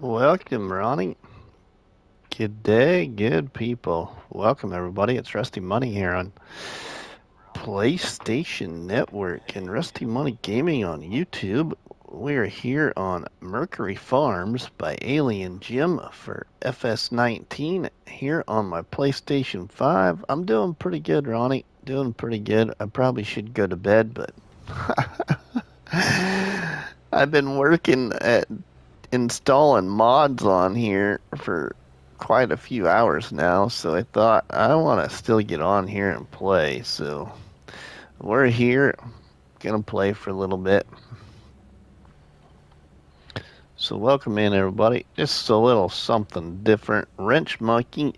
Welcome, Ronnie. Good day, good people. Welcome, everybody. It's Rusty Money here on PlayStation Network and Rusty Money Gaming on YouTube. We are here on Mercury Farms by Alien Jim for FS19 here on my PlayStation 5. I'm doing pretty good, Ronnie. Doing pretty good. I probably should go to bed, but I've been working at installing mods on here for quite a few hours now, so I thought I want to still get on here and play. So we're here, gonna play for a little bit. So welcome in, everybody. Just a little something different. Wrench Monkey,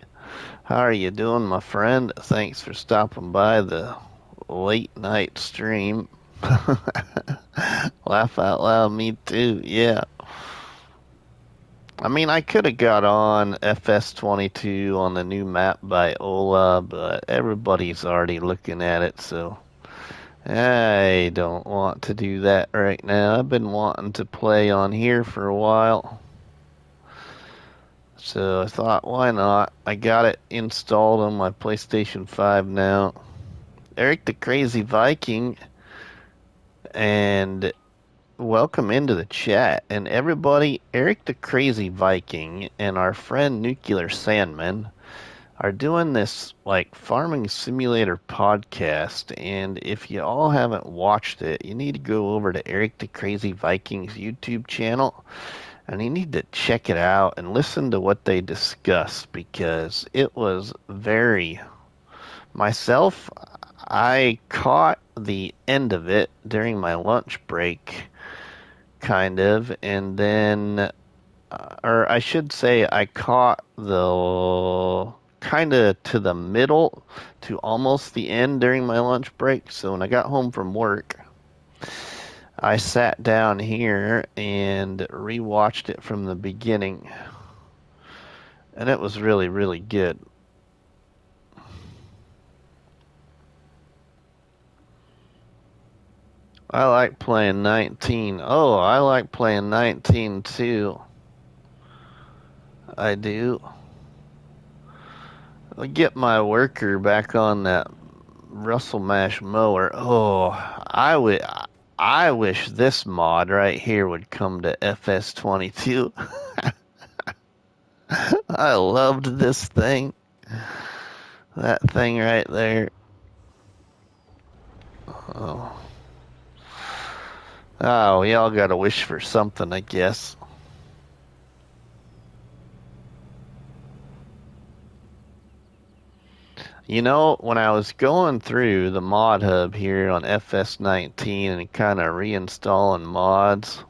how are you doing, my friend? Thanks for stopping by the late night stream. Laugh out loud, me too. Yeah. I mean, I could have got on FS22 on the new map by Ola, but everybody's already looking at it, so I don't want to do that right now. I've been wanting to play on here for a while, so I thought, why not? I got it installed on my PlayStation 5 now. Eric the Crazy Viking, and welcome into the chat. And everybody, Eric the Crazy Viking and our friend Nuclear Sandman are doing this like farming simulator podcast. And if you all haven't watched it, you need to go over to Eric the Crazy Viking's YouTube channel and you need to check it out and listen to what they discuss because it was very. Myself, I caught the end of it during my lunch break kind of, and then, or I should say, I caught the kind of to the middle to almost the end during my lunch break. So when I got home from work, I sat down here and rewatched it from the beginning, and it was really, really good. I like playing 19. Oh, I like playing 19 too. I do. I'll get my worker back on that Russell Mash mower. Oh, I wish this mod right here would come to FS22. I loved this thing. That thing right there. Oh. Oh, we all gotta wish for something, I guess. You know, when I was going through the mod hub here on FS19 and kind of reinstalling mods,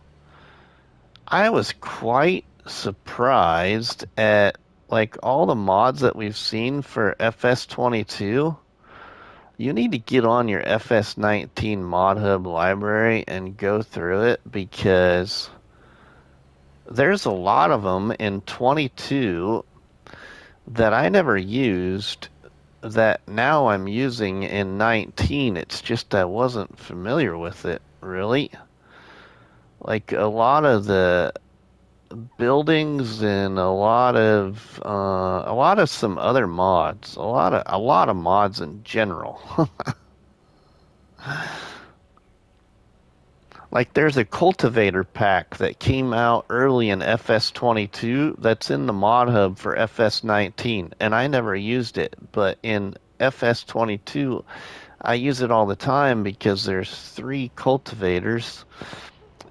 I was quite surprised at like all the mods that we've seen for FS22. You need to get on your FS19 mod hub library and go through it because there's a lot of them in 22 that I never used that now I'm using in 19. It's just I wasn't familiar with it really. Like a lot of the buildings and a lot of some other mods, a lot of mods in general. Like there's a cultivator pack that came out early in FS22 that's in the mod hub for FS19 and I never used it, but in FS22 I use it all the time because there's 3 cultivators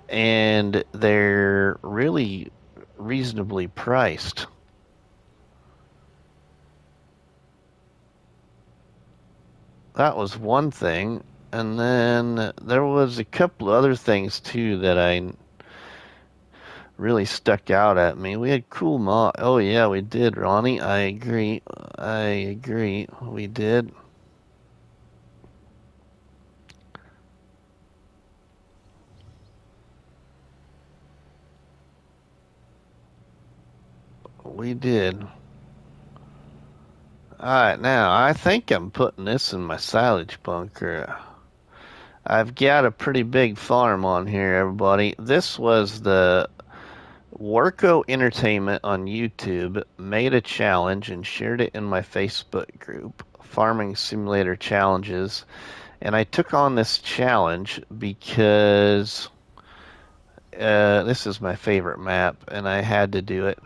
and they're really reasonably priced. That was one thing. And then there was a couple other things too that I really stuck out at me. We had cool mod. Oh yeah, we did, Ronnie. I agree. I agree. We did. We did. Alright, now I think I'm putting this in my silage bunker. I've got a pretty big farm on here, everybody. This was the Worko Entertainment on YouTube made a challenge and shared it in my Facebook group, Farming Simulator Challenges. And I took on this challenge because this is my favorite map, and I had to do it.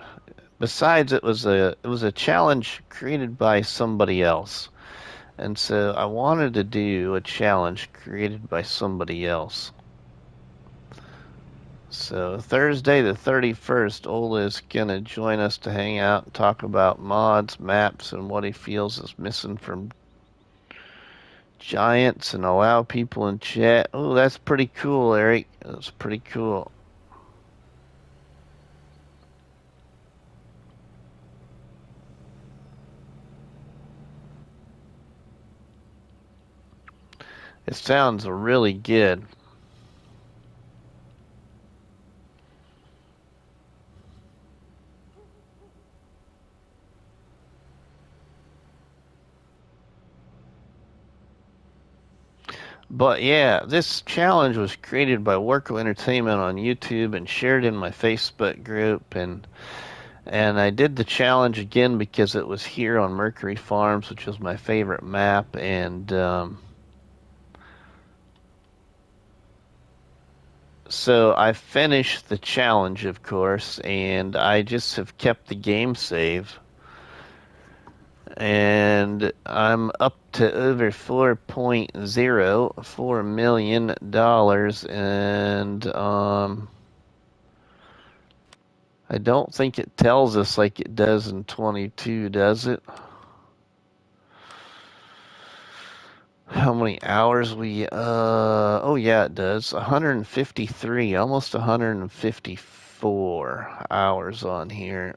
Besides, it was a challenge created by somebody else, and so I wanted to do a challenge created by somebody else. So Thursday the 31st, Ola is gonna join us to hang out and talk about mods, maps, and what he feels is missing from Giants, and allow people in chat. Oh, that's pretty cool, Eric. That's pretty cool. It sounds really good. But yeah, this challenge was created by Worko Entertainment on YouTube and shared in my Facebook group, and I did the challenge again because it was here on Mercury Farms, which was my favorite map, and so I finished the challenge, of course, and I just have kept the game save, and I'm up to over $4.04 million, and I don't think it tells us like it does in 22, does it? How many hours oh yeah, it does. 153, almost 154 hours on here.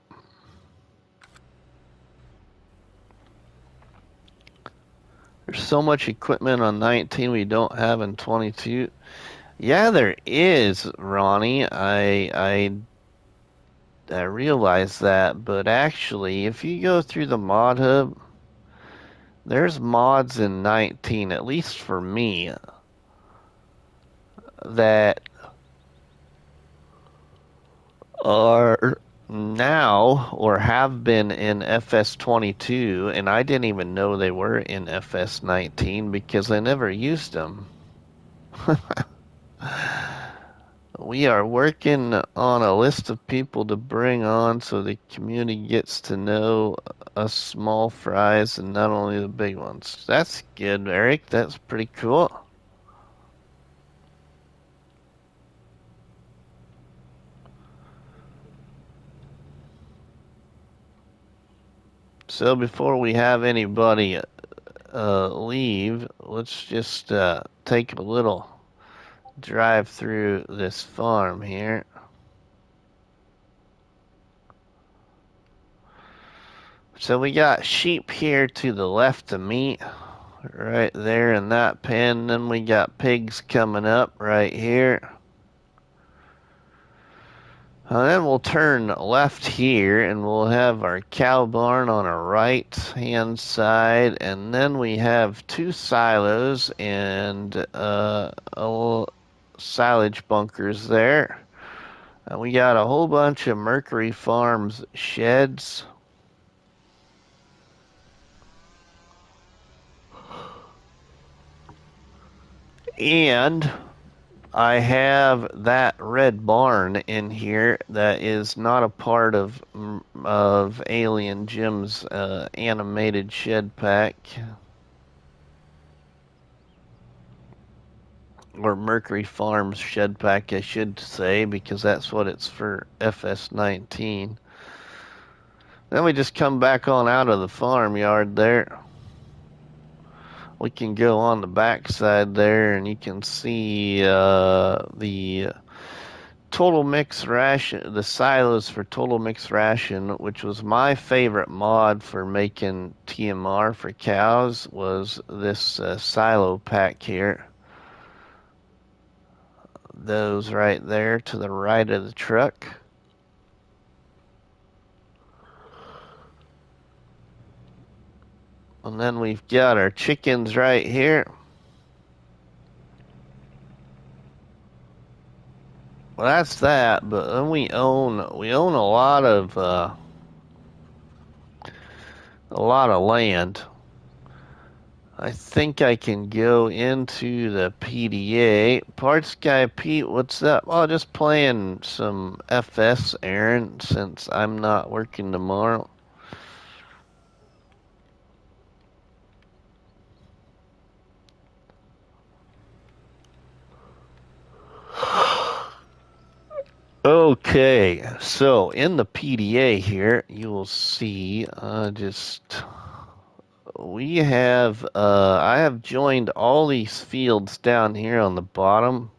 There's so much equipment on 19 we don't have in 22. Yeah, there is, Ronnie. I realize that, but actually, if you go through the mod hub, there's mods in 19, at least for me, that are now or have been in FS22, and I didn't even know they were in FS19 because I never used them. We are working on a list of people to bring on so the community gets to know us small fries and not only the big ones. That's good, Eric. That's pretty cool. So before we have anybody leave, let's just take a little drive through this farm here. So we got sheep here to the left of me, right there in that pen. Then we got pigs coming up right here. And then we'll turn left here and we'll have our cow barn on our right hand side. And then we have two silos and silage bunkers there. And we got a whole bunch of Mercury Farms sheds. And I have that red barn in here that is not a part of Alien Jim's animated shed pack, or Mercury Farms shed pack, I should say, because that's what it's for, FS19. Then we just come back on out of the farmyard there. We can go on the back side there, and you can see the Total Mix Ration, the silos for Total Mix Ration, which was my favorite mod for making TMR for cows, was this silo pack here. Those right there to the right of the truck. And then we've got our chickens right here. Well, that's that. But then we own a lot of land. I think I can go into the PDA. Parts guy Pete, what's up? Oh, just playing some FS, Aaron, since I'm not working tomorrow. Okay, so in the PDA here, you will see I have joined all these fields down here on the bottom,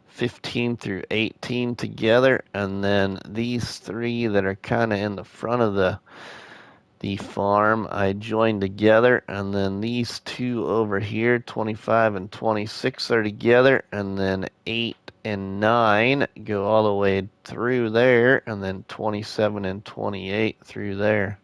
15 through 18 together, and then these three that are kind of in the front of the farm I joined together, and then these two over here, 25 and 26 are together, and then 8 and 9 go all the way through there, and then 27 and 28 through there.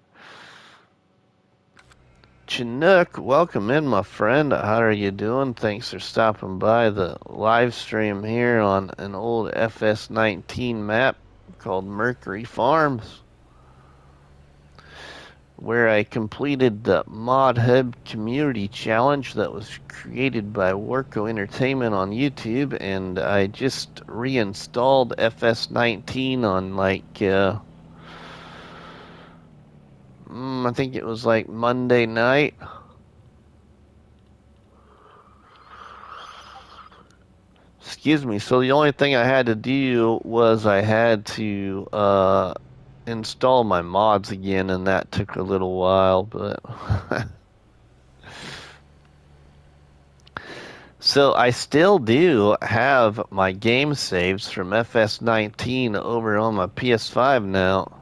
Chinook, welcome in, my friend. How are you doing? Thanks for stopping by the live stream here on an old FS19 map called Mercury Farms, where I completed the Mod Hub Community Challenge that was created by Warco Entertainment on YouTube, and I just reinstalled FS19 on I think it was like Monday night. Excuse me. So the only thing I had to do was I had to install my mods again, and that took a little while, but so I still do have my game saves from FS19 over on my PS5 now.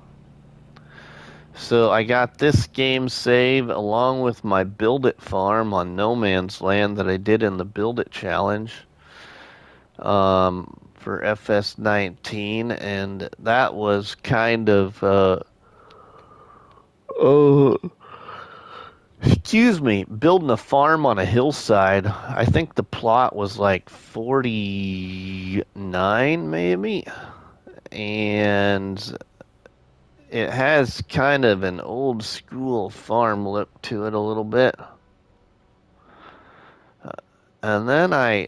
So I got this game save along with my Build It farm on No Man's Land that I did in the Build It challenge for FS19, and that was kind of oh, excuse me, building a farm on a hillside. I think the plot was like 49 maybe, and it has kind of an old school farm look to it a little bit. And then I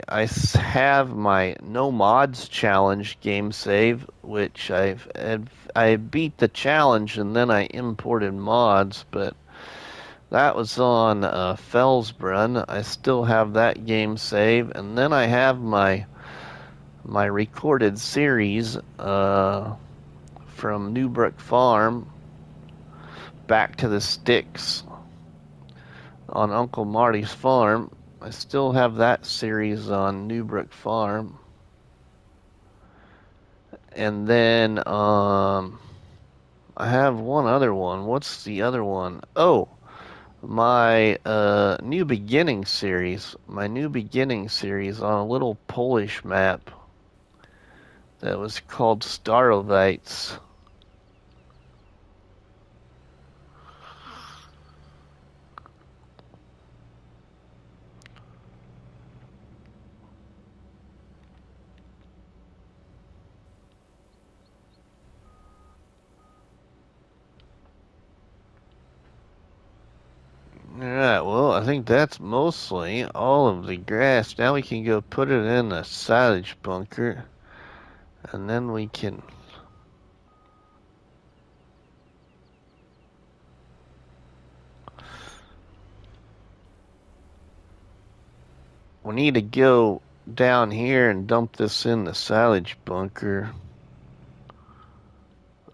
have my no mods challenge game save, which I beat the challenge and then I imported mods, but that was on Fellsbrunn. I still have that game save, and then I have my recorded series from Newbrook Farm back to the sticks on Uncle Marty's farm. I still have that series on Newbrook Farm. And then I have one other one. What's the other one? Oh, my New Beginning series. My New Beginning series on a little Polish map that was called Starowiec. Alright, well, I think that's mostly all of the grass. Now we can go put it in a silage bunker, and then we need to go down here and dump this in the silage bunker.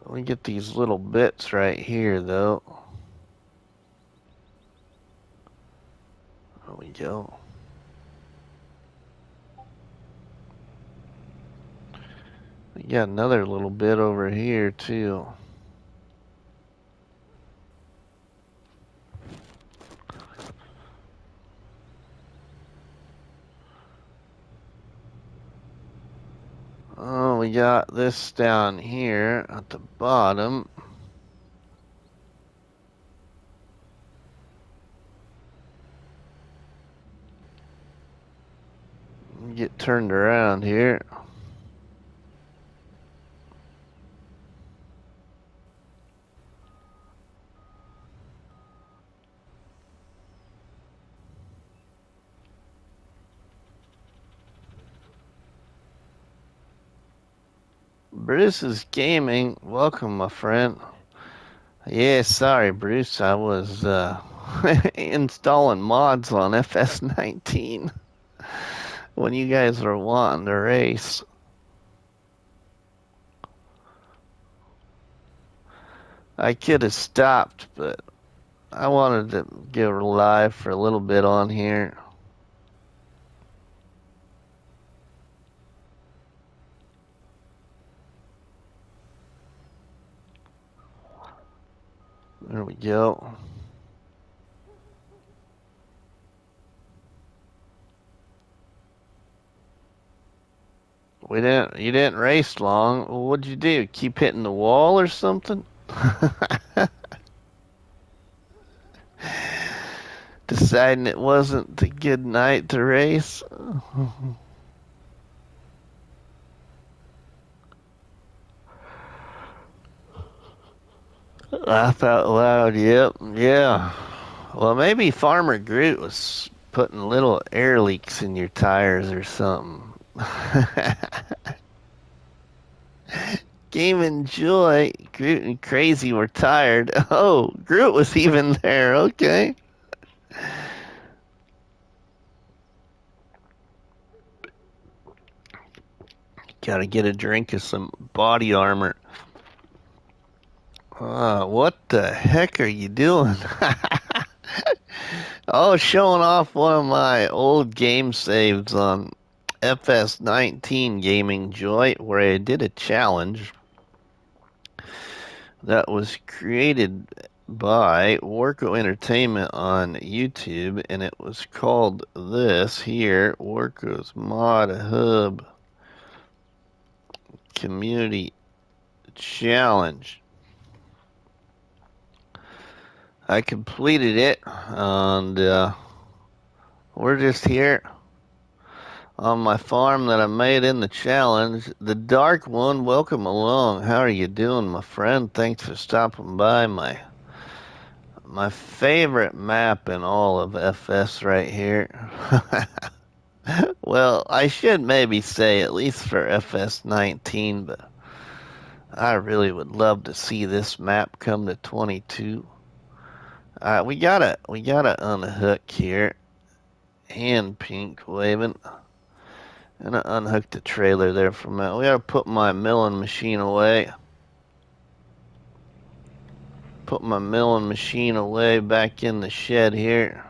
We get these little bits right here, though. There we go. We got another little bit over here, too. Oh, we got this down here at the bottom. Get turned around here. Bruce's Gaming. Welcome, my friend. Yeah, sorry, Bruce. I was installing mods on FS19 when you guys were wanting to race. I could have stopped, but I wanted to go live for a little bit on here. There we go. You didn't race long. What'd you do? Keep hitting the wall or something? Deciding it wasn't a good night to race? Laugh out loud, yep, yeah. Well, maybe Farmer Groot was putting little air leaks in your tires or something. Game and Joy, Groot and Crazy were tired. Oh, Groot was even there, okay. Gotta get a drink of some body armor. What the heck are you doing? Oh, showing off one of my old game saves on FS19 Gaming Joy, where I did a challenge that was created by Warco Entertainment on YouTube, and it was called this here, Warco's Mod Hub Community Challenge. I completed it, and we're just here on my farm that I made in the challenge. The Dark One, welcome along. How are you doing, my friend? Thanks for stopping by. My favorite map in all of FS right here. Well, I should maybe say at least for FS19, but I really would love to see this map come to 22. We gotta unhook here. Hand pink waving. And I unhooked the trailer there for a minute. We gotta put my milling machine away. Put my milling machine away back in the shed here.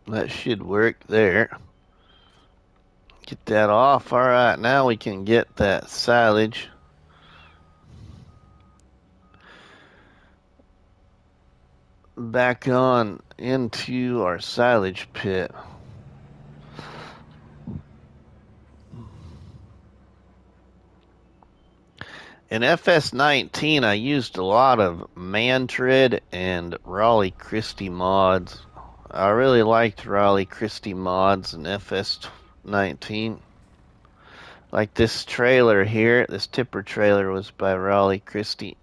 That should work there. Get that off. Alright, now we can get that silage. Back on into our silage pit. In FS19, I used a lot of Mantrid and Raleigh Christie mods. I really liked Raleigh Christie mods in FS19. Like this trailer here, this tipper trailer was by Raleigh Christie.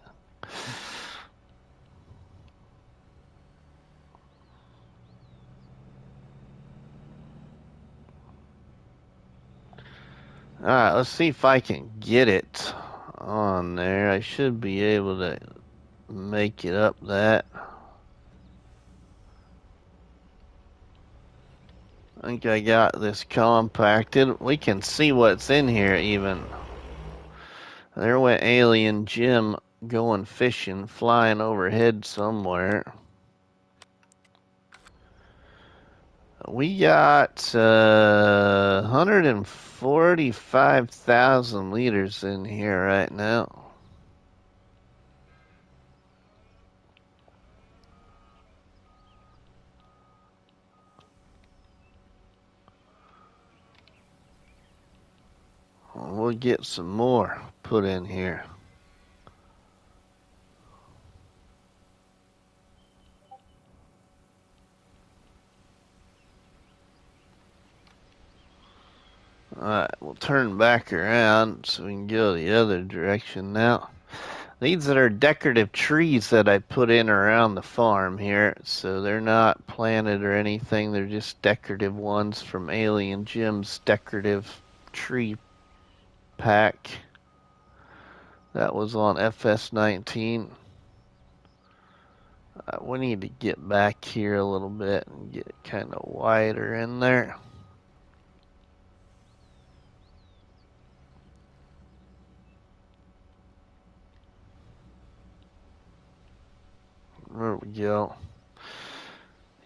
Alright, let's see if I can get it on there. I should be able to make it up that. I think I got this compacted. We can see what's in here even. There went Alien Jim going fishing, flying overhead somewhere. We got 145,000 liters in here right now. We'll get some more put in here. Alright, we'll turn back around so we can go the other direction now. These are decorative trees that I put in around the farm here, so they're not planted or anything. They're just decorative ones from Alien Jim's decorative tree pack. That was on FS19. We need to get back here a little bit and get it kind of wider in there. There we go.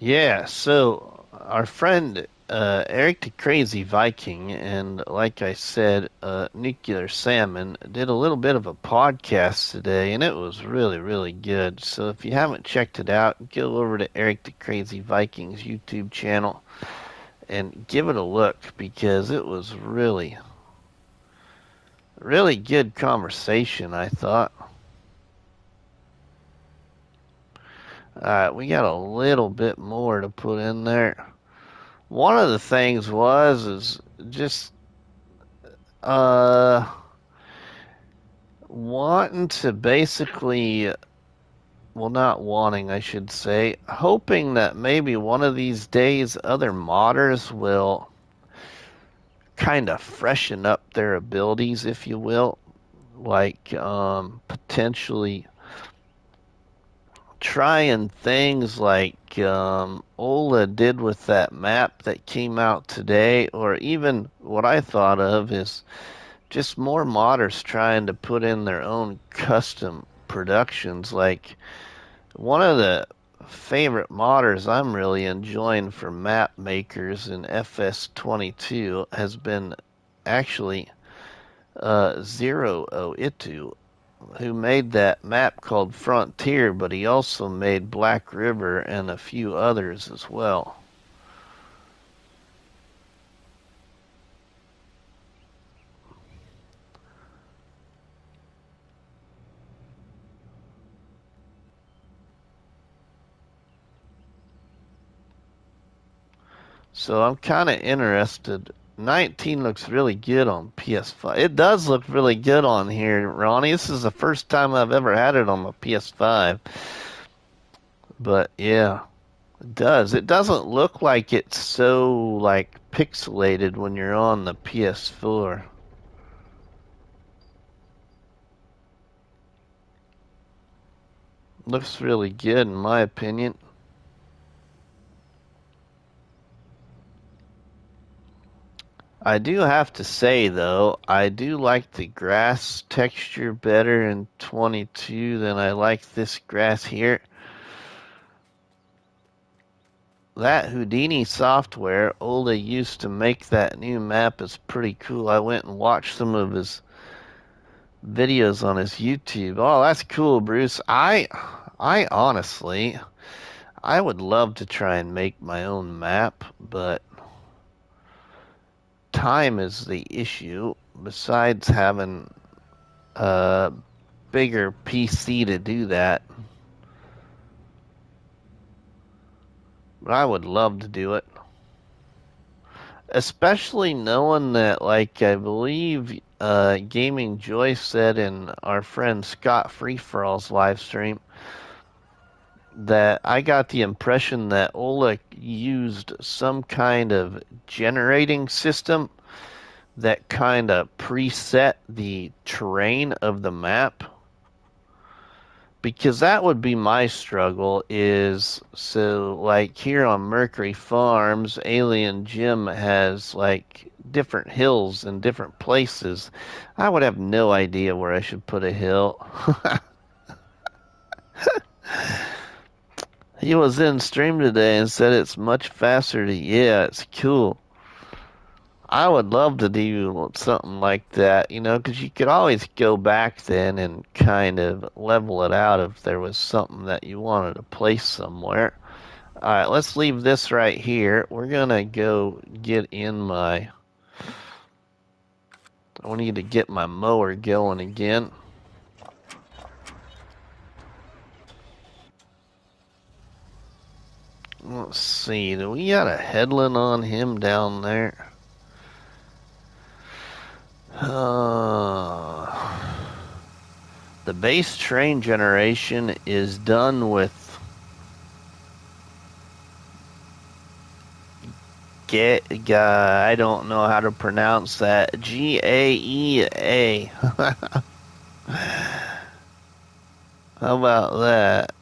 Yeah, so our friend Eric the Crazy Viking and, like I said, Nuclear Salmon did a little bit of a podcast today, and it was really, really good. So if you haven't checked it out, go over to Eric the Crazy Viking's YouTube channel and give it a look because it was really, really good conversation, I thought. Alright, we got a little bit more to put in there. One of the things is just uh wanting to basically, well, not wanting, I should say, hoping that maybe one of these days other modders will kind of freshen up their abilities, if you will, like potentially trying things like Ola did with that map that came out today, or even what I thought of is just more modders trying to put in their own custom productions. Like one of the favorite modders I'm really enjoying for map makers in FS22 has been actually Zero O Itu, who made that map called Frontier, but he also made Black River and a few others as well. So I'm kind of interested. 19 looks really good on PS5. It does look really good on here, Ronnie. This is the first time I've ever had it on my PS5. But yeah, it does. It doesn't look like it's so like pixelated when you're on the PS4. Looks really good in my opinion. I do have to say though, I do like the grass texture better in 22 than I like this grass here. That Houdini software Ola used to make that new map is pretty cool. I went and watched some of his videos on his YouTube. Oh, that's cool, Bruce. I honestly, I would love to try and make my own map, but time is the issue. Besides having a bigger PC to do that, but I would love to do it. Especially knowing that, like, I believe Gaming Joy said in our friend Scott Free for All's live stream, that I got the impression that Ola used some kind of generating system that kind of preset the terrain of the map, because that would be my struggle. Is so like here on Mercury Farms, Alien Jim has like different hills in different places. I would have no idea where I should put a hill. He was in stream today and said it's much faster to, yeah, it's cool. I would love to do something like that, because you could always go back then and kind of level it out if there was something that you wanted to place somewhere. All right, let's leave this right here. We're gonna go get in my. I need to get my mower going again. Let's see. Do we got a headland on him down there? The base train generation is done with I don't know how to pronounce that. GAEA. How about that?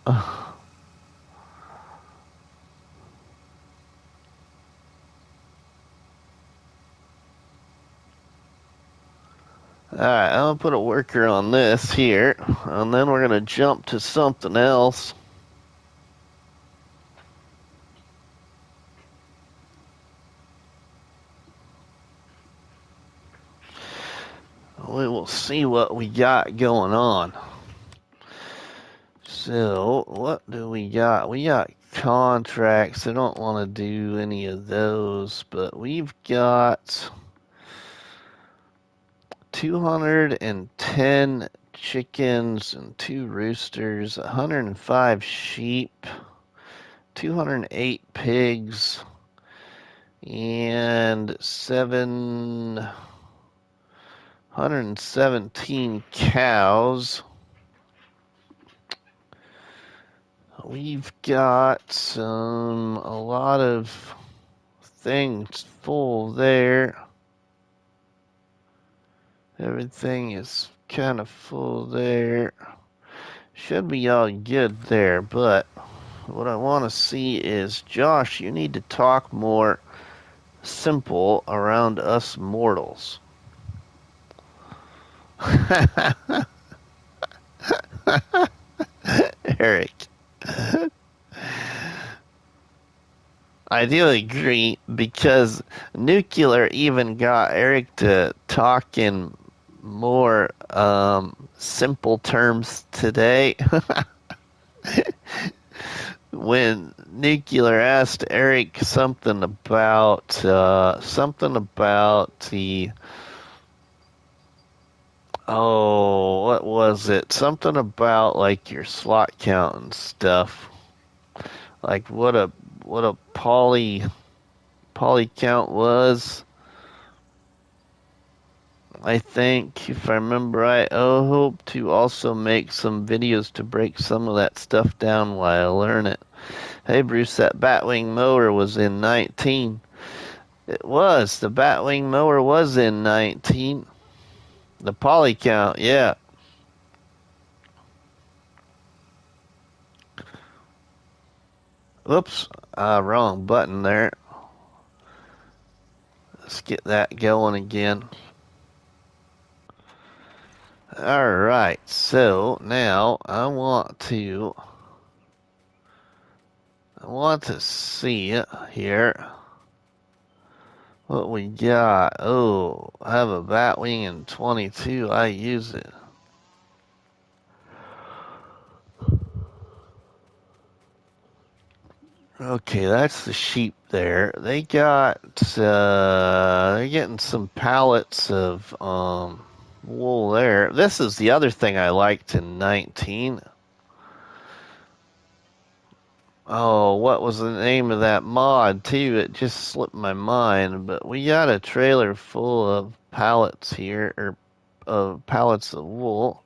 Alright, I'm gonna put a worker on this here, and then we're gonna jump to something else. We will see what we got going on. So, what do we got? We got contracts. I don't want to do any of those, but we've got 210 chickens and 2 roosters, 105 sheep, 208 pigs, and 717 cows. We've got a lot of things full there. Everything is kind of full there. Should be all good there, but what I want to see is, Josh, you need to talk more simple around us mortals. Eric. I do agree because nuclear even got Eric to talk in more simple terms today. When nuclear asked Eric something about the what was it? Something about like your slot count and stuff. Like what a poly count was. I think, if I remember right, I hope to also make some videos to break some of that stuff down while I learn it. Hey Bruce, that Batwing mower was in 19. It was. The Batwing mower was in 19. The poly count, yeah. Whoops, wrong button there. Let's get that going again. Alright, so now I want to see here what we got. Oh, I have a Batwing in 22. I use it. Okay, that's the sheep there. They got they're getting some pallets of wool there. This is the other thing I liked in 19. Oh, what was the name of that mod too? It just slipped my mind, but we got a trailer full of pallets here, or of pallets of wool.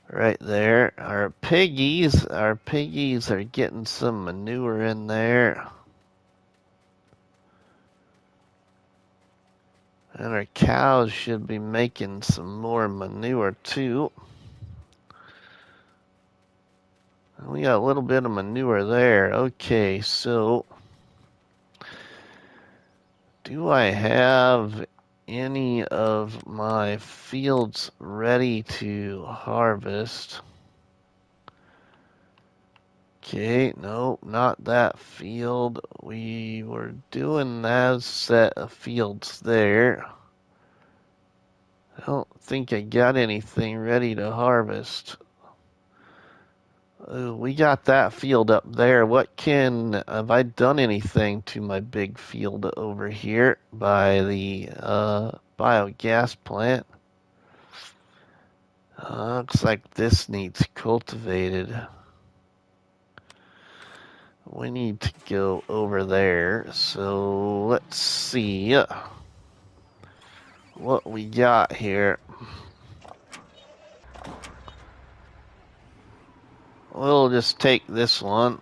Right there. Our piggies are getting some manure in there. And our cows should be making some more manure too. We got a little bit of manure there. Okay, so do I have any of my fields ready to harvest? Okay, no, not that field. We were doing that set of fields there. I don't think I got anything ready to harvest. We got that field up there. Have I done anything to my big field over here by the biogas plant? Looks like this needs cultivated. We need to go over there. So let's see. what we got here. We'll just take this one.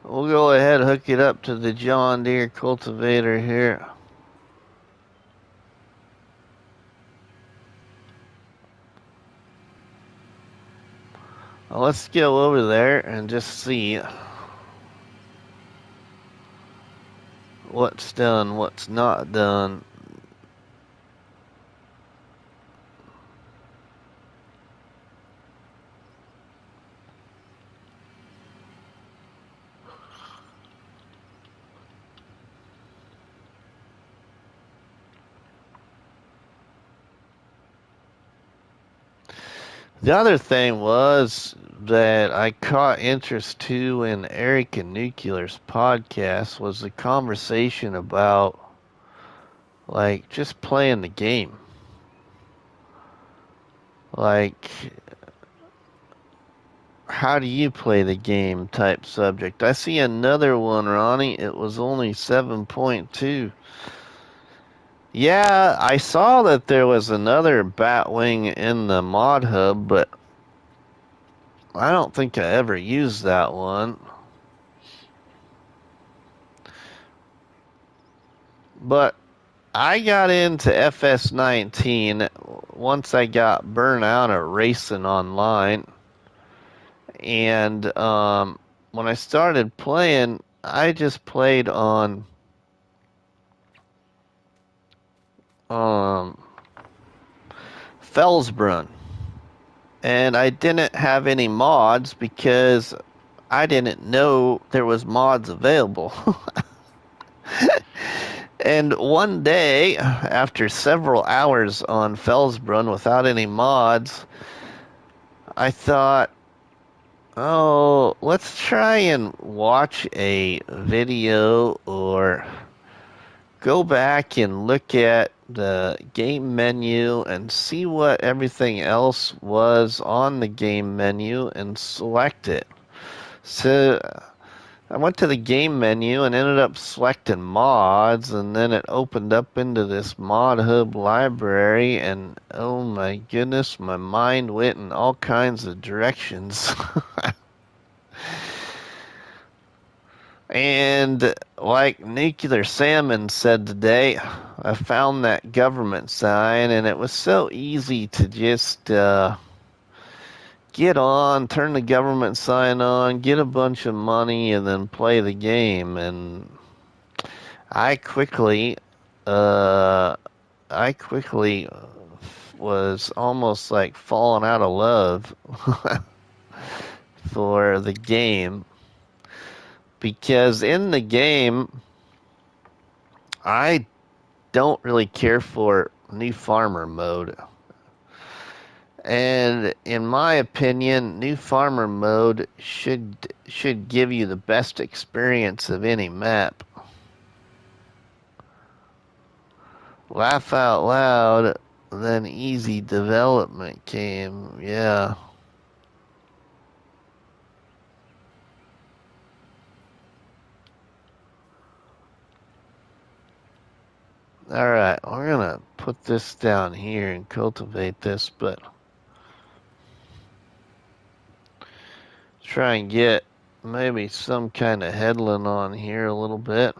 We'll go ahead and hook it up to the John Deere cultivator here. Well, let's go over there and just see what's done, what's not done. The other thing was that I caught interest too in Eric and Nuclear's podcast was the conversation about like just playing the game. Like how do you play the game type subject. I see another one, Ronnie. It was only 7.2. Yeah, I saw that there was another Batwing in the mod hub, but I don't think I ever used that one. But I got into FS19 once I got burnt out at racing online. And when I started playing, I just played on um, Felsbrunn. And I didn't have any mods because I didn't know there was mods available. And one day, after several hours on Felsbrunn without any mods, I thought, oh, let's try and watch a video or go back and look at the game menu and see what everything else was on the game menu and select it. So I went to the game menu and ended up selecting mods, and then it opened up into this mod hub library, and oh my goodness, my mind went in all kinds of directions. And like Nuclear Salmon said today, I found that government sign, and it was so easy to just get on, turn the government sign on, get a bunch of money, and then play the game. And I quickly, uh, I quickly was almost like falling out of love for the game because in the game, I don't really care for new farmer mode. And in my opinion, new farmer mode should give you the best experience of any map. Laugh out loud, then easy development came. Yeah. Alright, we're gonna put this down here and cultivate this, but try and get maybe some kind of headland on here a little bit.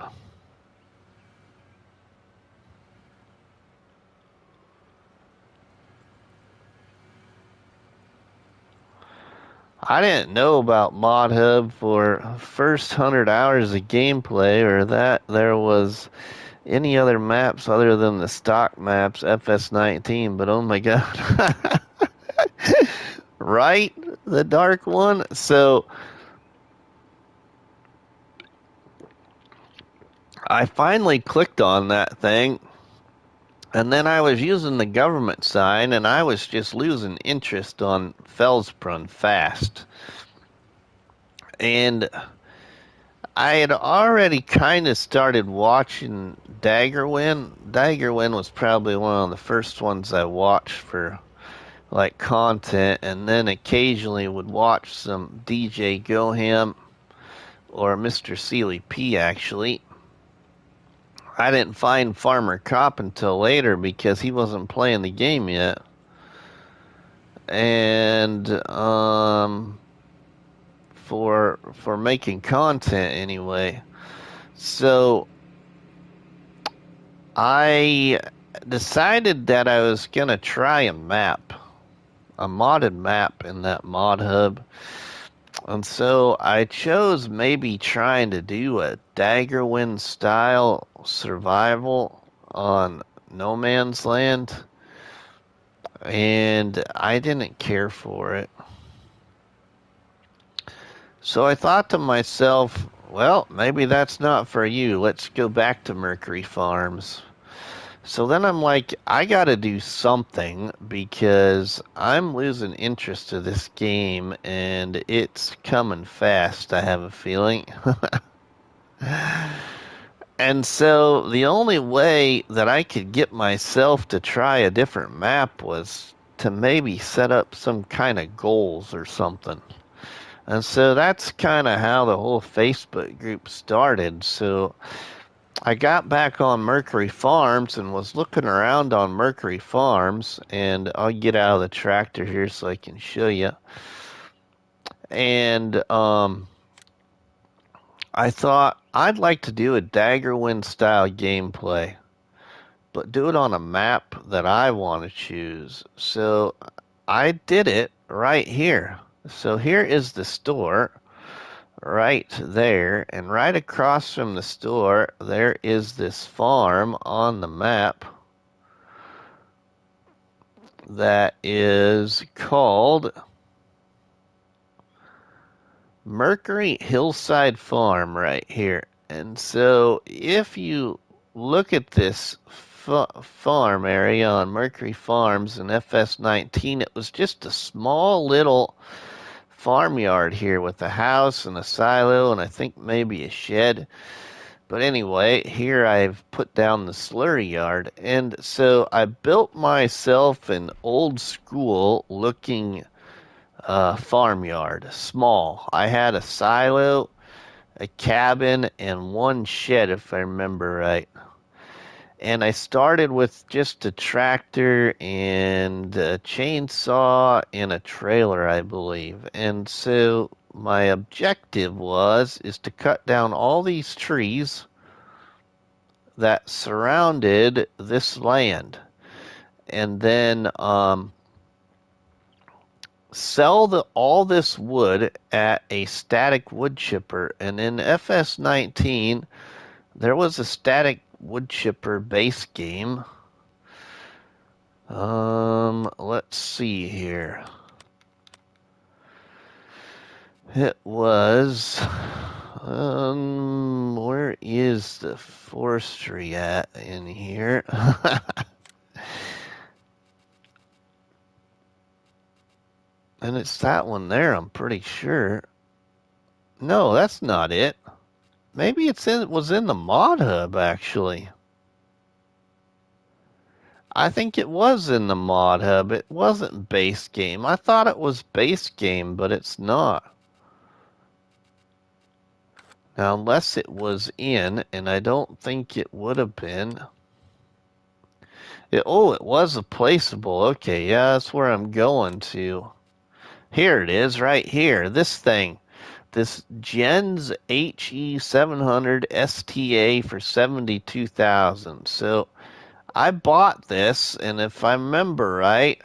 I didn't know about Mod Hub for first 100 hours of gameplay or that there was any other maps other than the stock maps FS19, but oh my god. Right? The dark one? So I finally clicked on that thing, and then I was using the government sign, and I was just losing interest on Felsbrunn fast. And I had already kind of started watching Daggerwin. Daggerwin was probably one of the first ones I watched for like content, and then occasionally would watch some DJ Goham or Mr. Sealy P actually. I didn't find Farmer Cop until later because he wasn't playing the game yet. And for making content anyway. So I decided that I was gonna try a modded map in that mod hub. And so I chose maybe trying to do a Daggerwind style survival on No Man's Land, and I didn't care for it. So I thought to myself, well, maybe that's not for you. Let's go back to Mercury Farms. So then I'm like, I gotta do something because I'm losing interest to this game and it's coming fast, I have a feeling. And so the only way that I could get myself to try a different map was to maybe set up some kind of goals or something. And so that's kind of how the whole Facebook group started. So I got back on Mercury Farms and was looking around on Mercury Farms, and I'll get out of the tractor here so I can show you. And I thought I'd like to do a Daggerwind style gameplay, but do it on a map that I want to choose. So I did it right here. So here is the store right there, and right across from the store there is this farm on the map that is called Mercury Hillside Farm right here. And so if you look at this farm area on Mercury Farms in FS19, it was just a small little farmyard here with a house and a silo and I think maybe a shed. But anyway, here I've put down the slurry yard. And so I built myself an old school looking farmyard, small. I had a silo, a cabin, and one shed, if I remember right. And I started with just a tractor and a chainsaw and a trailer, I believe. And so my objective is to cut down all these trees that surrounded this land, and then sell all this wood at a static wood chipper. And in FS19, there was a static wood chipper base game. Let's see here. It was, where is the forestry at in here? And it's that one there, I'm pretty sure. No, that's not it. Maybe it was in the mod hub, actually. I think it was in the mod hub. It wasn't base game. I thought it was base game, but it's not. Now, unless it was in, and I don't think it would have been. It was a placeable. Okay, yeah, that's where I'm going to. Here it is, right here. This thing. This Gens HE700 STA for 72,000. So I bought this, and if I remember right,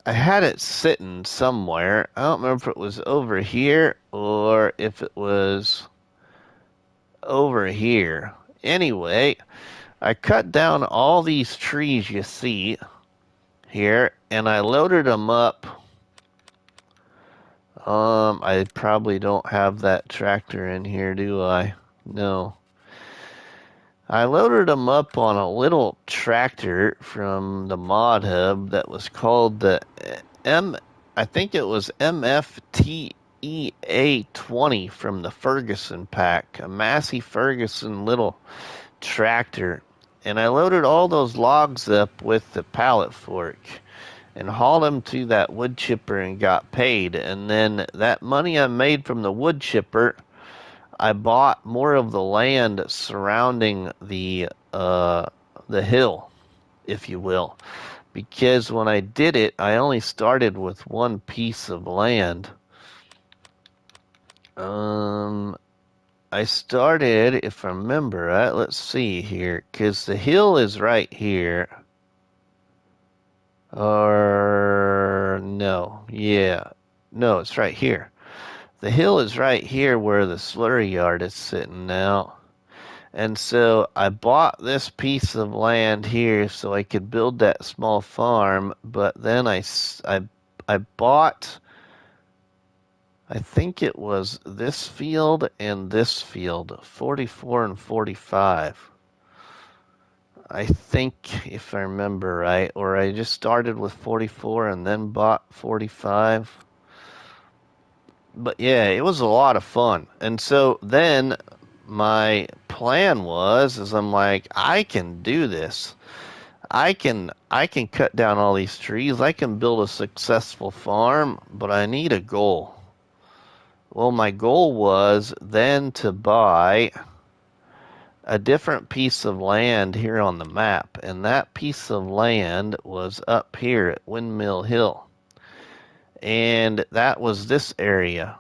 I had it sitting somewhere. I don't remember if it was over here or if it was over here. Anyway, I cut down all these trees you see here, and I loaded them up. I probably don't have that tractor in here, do I? No. I loaded them up on a little tractor from the mod hub that was called the I think it was MFTEA20 from the Ferguson pack, a Massey Ferguson little tractor. And I loaded all those logs up with the pallet fork and hauled them to that wood chipper and got paid. And then that money I made from the wood chipper, I bought more of the land surrounding the hill, if you will, because when I did it, I only started with one piece of land. Um, I started, if I remember right, let's see here, because the hill is right here. Or no, yeah, no, it's right here. The hill is right here where the slurry yard is sitting now. And so I bought this piece of land here so I could build that small farm, but then I bought, I think it was this field and this field, 44 and 45. I think, if I remember right, or I just started with 44 and then bought 45. But yeah, it was a lot of fun. And so then my plan is I'm like, I can do this. I can cut down all these trees. I can build a successful farm, but I need a goal. Well, my goal was then to buy a different piece of land here on the map, and that piece of land was up here at Windmill Hill. And that was this area.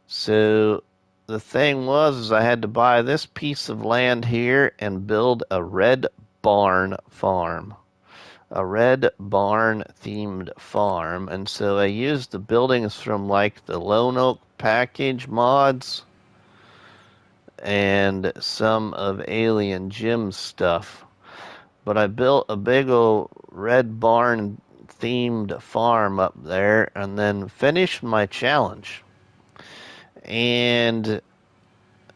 So the thing was is I had to buy this piece of land here and build a red barn farm. A red barn themed farm. And so I used the buildings from like the Lone Oak package mods and some of Alien Jim's stuff. But I built a big old red barn themed farm up there and then finished my challenge. And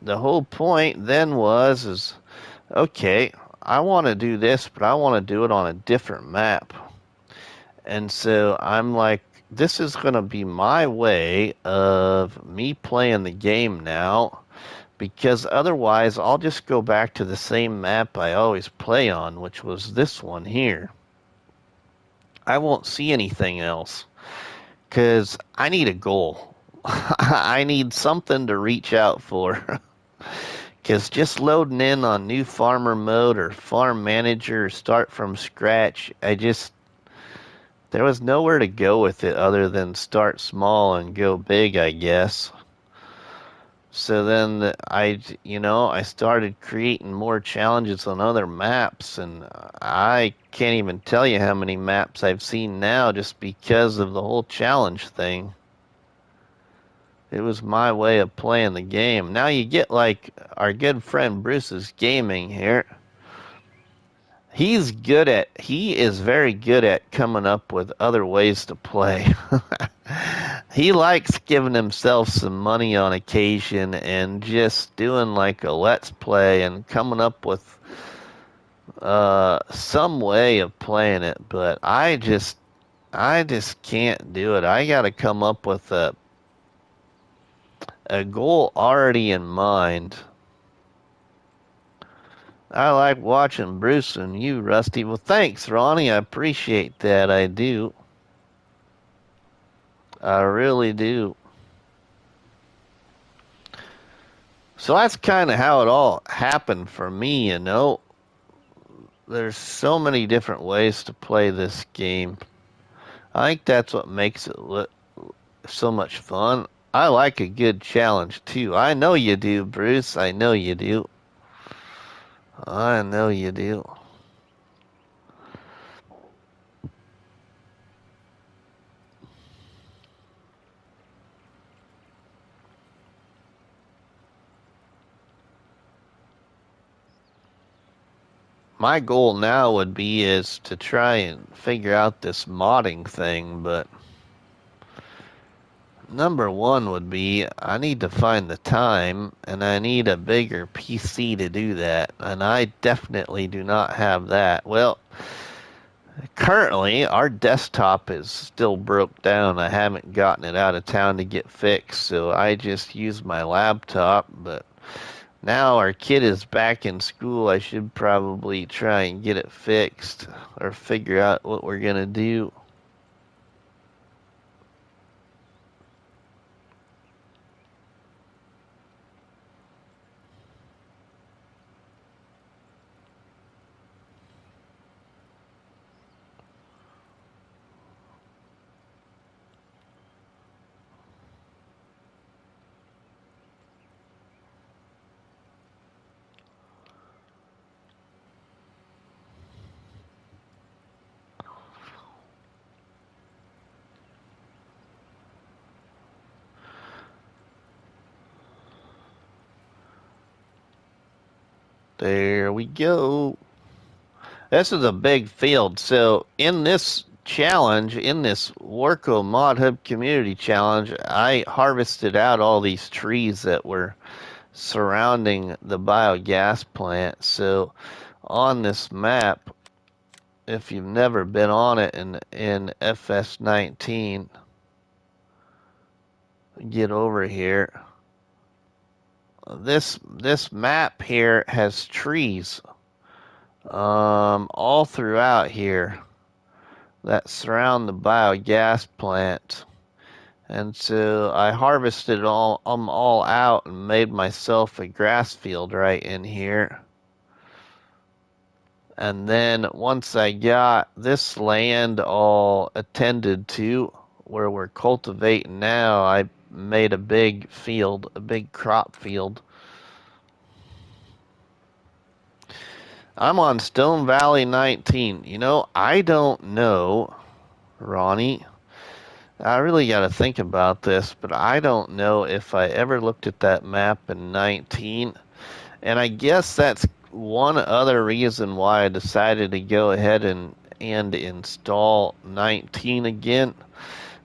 the whole point then is okay, I want to do this, but I want to do it on a different map. And so I'm like, this is going to be my way of me playing the game now, because otherwise I'll just go back to the same map I always play on, which was this one here. I won't see anything else because I need a goal. I need something to reach out for. Because just loading in on new farmer mode or farm manager or start from scratch, there was nowhere to go with it other than start small and go big, I guess. So then I started creating more challenges on other maps, and I can't even tell you how many maps I've seen now just because of the whole challenge thing. It was my way of playing the game. Now you get like our good friend Bruce's gaming here. He is very good at coming up with other ways to play. He likes giving himself some money on occasion and just doing like a let's play and coming up with some way of playing it, but I just can't do it. I got to come up with a goal already in mind. I like watching Bruce and you, Rusty. Well, thanks, Ronnie. I appreciate that. I do. I really do. So that's kind of how it all happened for me, you know. There's so many different ways to play this game. I think that's what makes it so much fun. I like a good challenge too. I know you do, Bruce. I know you do. I know you do. My goal now would be is to try and figure out this modding thing, but number one would be I need to find the time and I need a bigger PC to do that, and I definitely do not have that. Well, currently our desktop is still broke down. I haven't gotten it out of town to get fixed, so I just use my laptop, but now our kid is back in school. I should probably try and get it fixed or figure out what we're going to do. There we go. This is a big field. So in this challenge, in this Warco Mod Hub Community Challenge, I harvested out all these trees that were surrounding the biogas plant. So on this map, if you've never been on it in FS19, get over here. This map here has trees all throughout here that surround the biogas plant. And so I harvested all out and made myself a grass field right in here. And then once I got this land all attended to, where we're cultivating now, I made a big field, a big crop field. I'm on Stone Valley 19. You know, I don't know, Ronnie. I really got to think about this, but I don't know if I ever looked at that map in 19. And I guess that's one other reason why I decided to go ahead and install 19 again,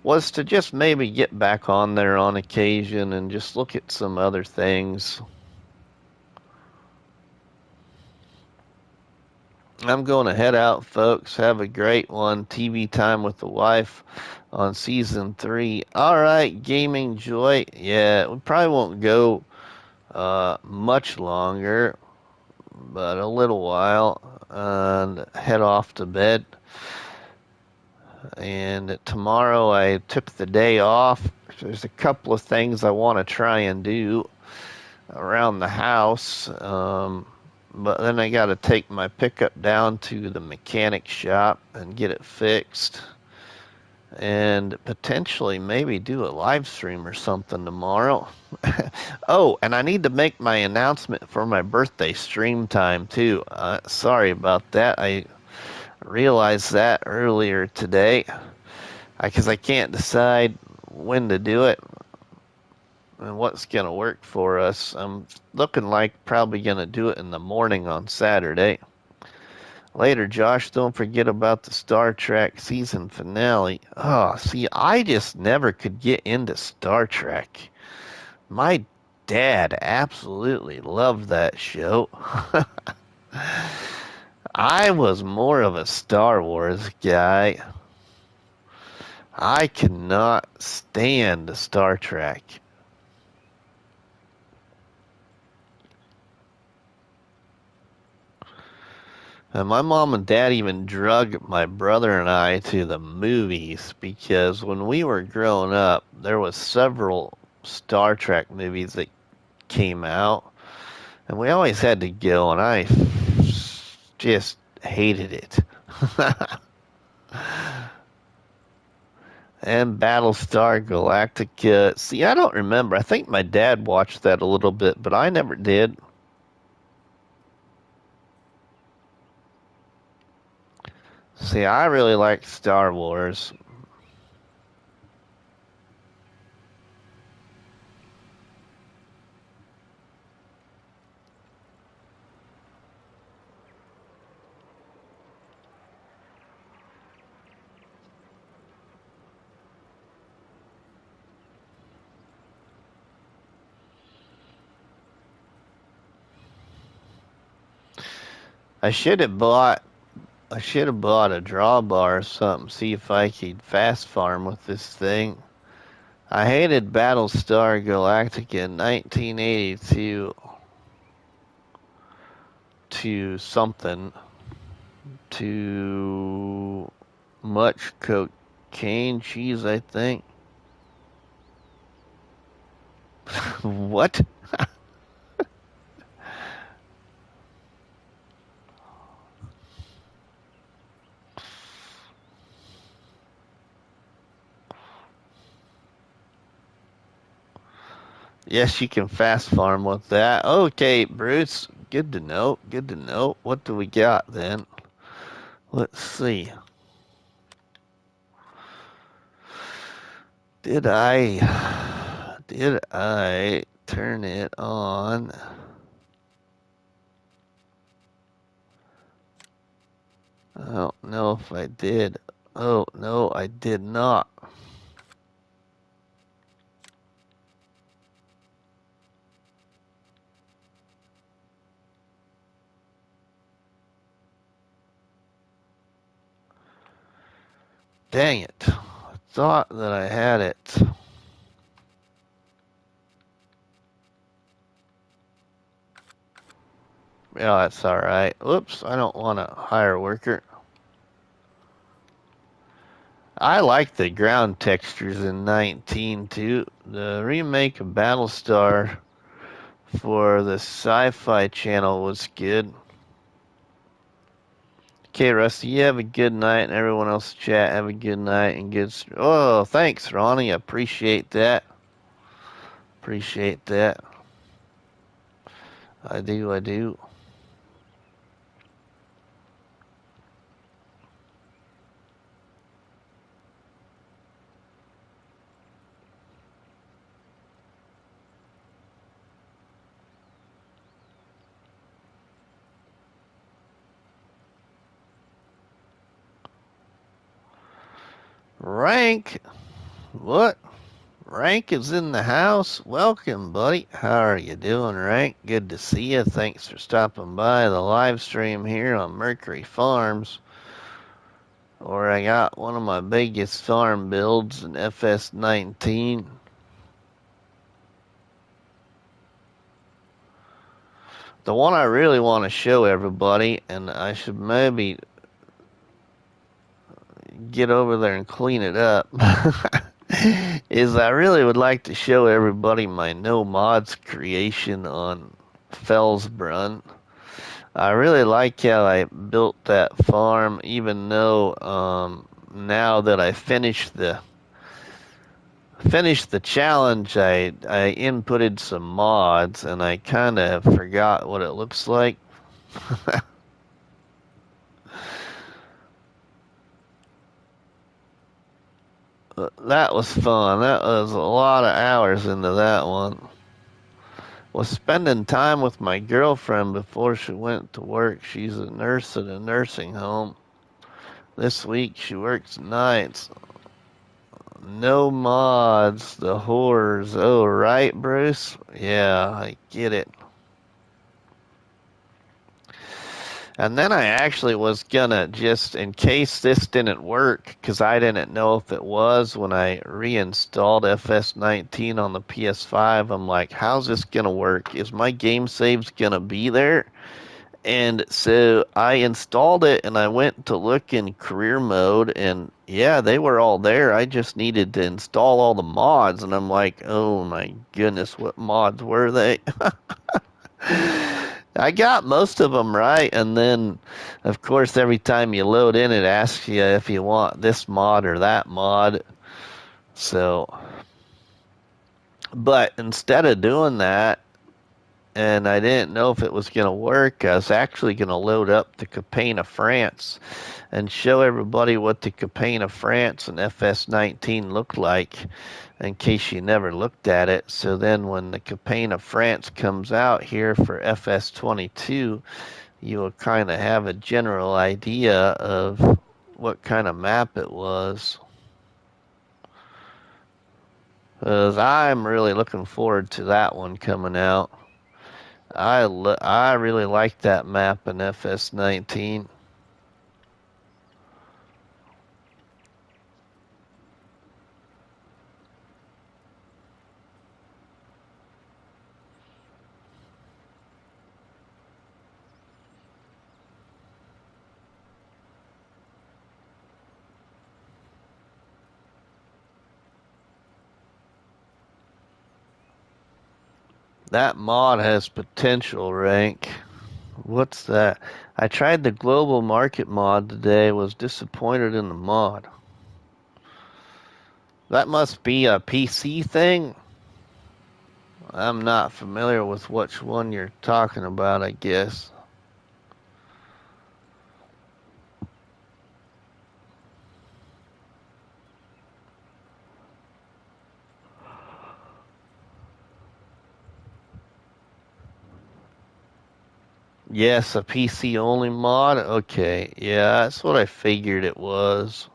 was to just maybe get back on there on occasion and just look at some other things. I'm going to head out, folks. Have a great one. TV time with the wife on season 3. All right, Gaming Joy. Yeah, we probably won't go much longer, but a little while, and head off to bed. And tomorrow I took the day off. There's a couple of things I want to try and do around the house. But then I got to take my pickup down to the mechanic shop and get it fixed. And potentially maybe do a live stream or something tomorrow. Oh, and I need to make my announcement for my birthday stream time too. Sorry about that. I realized that earlier today because I can't decide when to do it and what's going to work for us. I'm looking like probably going to do it in the morning on Saturday. Later, Josh, don't forget about the Star Trek season finale. Oh, see, I just never could get into Star Trek. My dad absolutely loved that show. I was more of a Star Wars guy. I cannot stand Star Trek. And my mom and dad even drug my brother and I to the movies because when we were growing up, there was several Star Trek movies that came out, and we always had to go, and I just hated it. And Battlestar Galactica. See, I don't remember. I think my dad watched that a little bit, but I never did. See, I really like Star Wars. I should have bought I should have bought a drawbar or something, see if I could fast farm with this thing. I hated Battlestar Galactica in 1982 to something, to much cocaine cheese, I think. What? Yes, you can fast farm with that. Okay, Bruce. Good to know. Good to know. What do we got then? Let's see. Did I turn it on? I don't know if I did. Oh, no, I did not. Dang it. I thought that I had it. Yeah, that's alright. Oops, I don't want to hire a worker. I like the ground textures in 19 too. The remake of Battlestar for the Sci-Fi Channel was good. Okay, Rusty, you have a good night, and everyone else in chat have a good night and good. Oh, thanks, Ronnie. I appreciate that. Appreciate that. I do. I do. Rank. What? Rank is in the house. Welcome, buddy. How are you doing, Rank? Good to see you. Thanks for stopping by the live stream here on Mercury Farms, where I got one of my biggest farm builds, an FS19. The one I really want to show everybody, and I should maybe get over there and clean it up, is I really would like to show everybody my no mods creation on Fellsbrunn. I really like how I built that farm, even though now that I finished the challenge, I inputted some mods and I kind of forgot what it looks like. That was fun. That was a lot of hours into that one. Was spending time with my girlfriend before she went to work. She's a nurse at a nursing home. This week she works nights. No mods, the horrors. Oh, right, Bruce? Yeah, I get it. And then I actually was gonna, just in case this didn't work, because I didn't know if it was when I reinstalled FS19 on the PS5. I'm like, how's this gonna work? Is my game saves gonna be there? And so I installed it and I went to look in career mode, and yeah, they were all there. I just needed to install all the mods, and I'm like, oh my goodness, what mods were they? I got most of them right, and then, of course, every time you load in, it asks you if you want this mod or that mod. So, but instead of doing that, and I didn't know if it was going to work, I was actually going to load up the Campaign of France and show everybody what the Campaign of France and FS19 looked like in case you never looked at it. So then when the Campaign of France comes out here for FS22, you will kind of have a general idea of what kind of map it was. Because I'm really looking forward to that one coming out. I really like that map in FS19. That mod has potential, Rank. What's that? I tried the global market mod today, was disappointed in the mod. That must be a PC thing. I'm not familiar with which one you're talking about, I guess. Yes, a PC only mod. Okay, yeah, that's what I figured it was.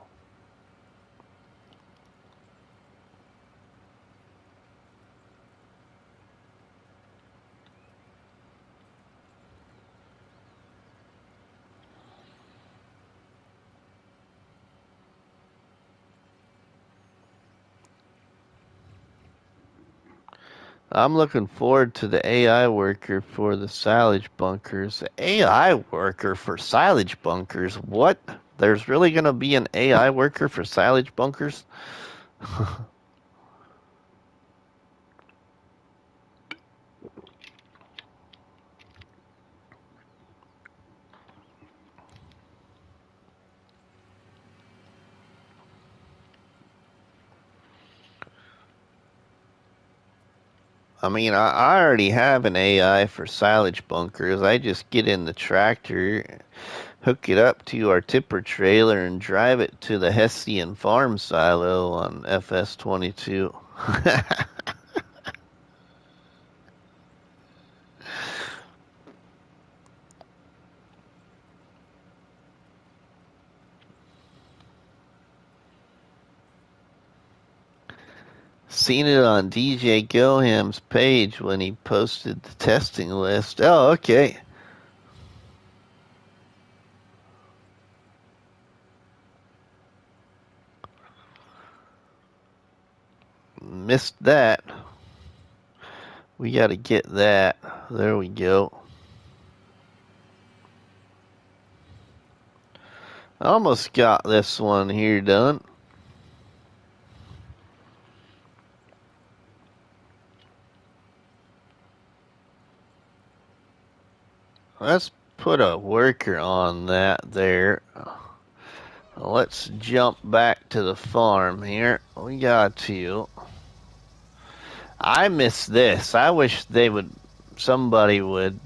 I'm looking forward to the AI worker for the silage bunkers. AI worker for silage bunkers? What? There's really going to be an AI worker for silage bunkers? I mean, I already have an AI for silage bunkers. I just get in the tractor, hook it up to our tipper trailer, and drive it to the Hessian farm silo on FS22. Seen it on DJ Goham's page when he posted the testing list. Oh, okay. Missed that. We got to get that. There we go. Almost got this one here done. Let's put a worker on that there. Let's jump back to the farm here. We got to. I miss this. I wish somebody would